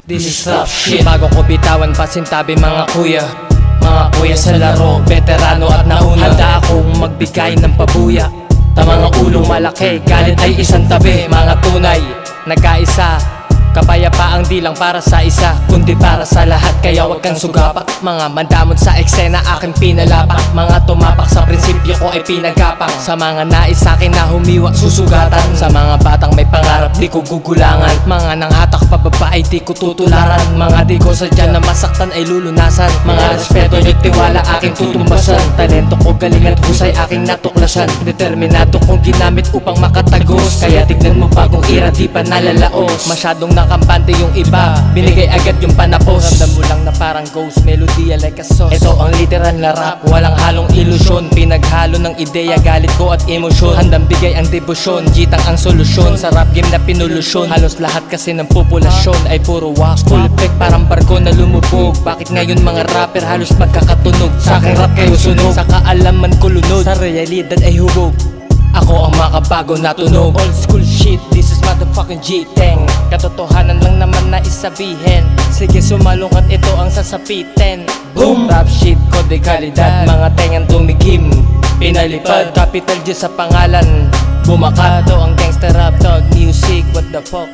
This is tough shit. Bago ko bitawan pasintabi mga kuya sa laro, veterano at nauna. Handa akong magbigay ng pabuya. Mga ulong malaki, galit ay isang tabi. Mga tunay, nagkaisa. Kapayapaang di lang para sa isa, kundi para sa lahat. Kaya wag kang sugapak. Mga mandamon sa eksena aking pinalapak. Mga tumapak sa prinsipyo ko ay pinagapang. Sa mga nais akin na humiwa, susugatan. Sa mga batang may pangarap, di ko gugulangan. Mga nanghatak pababa ay di ko tutularan. Mga di ko sadya na masaktan ay lulunasan. Mga respeto nyo't tiwala aking tutumbasan. Talento ko galing at husay aking natuklasan. Determinado kong ginamit upang makatagos. Kaya tignan mo bagong ira di pa nalalaos. Masyadong kampante yung iba, binigay agad yung panapos. Ramdam mo lang na parang ghost melody like a sauce. Ito ang literal na rap, walang halong ilusyon. Pinaghalo ng ideya, galit ko at emosyon. Handang bigay ang debosyon, jitang ang solusyon. Sa rap game na pinulusyon, halos lahat kasi ng populasyon ay puro wax. Full effect parang barko na lumubog. Bakit ngayon mga rapper halos magkakatunog? Sa aking rap kayo sunog, sa kaalaman ko lunod. Sa realidad ay hubog, ako ang makabago na tunog. Old school shit, this is motherfucking G-Teng. Katotohanan lang naman na isabihin. Sige sumalungat, ito ang sasapitin. Boom! Rap shit ko de kalidad, mga tengang tumigim. Pinalipad, capital G sa pangalan. Bumakado ang gangster rap dog music, what the fuck?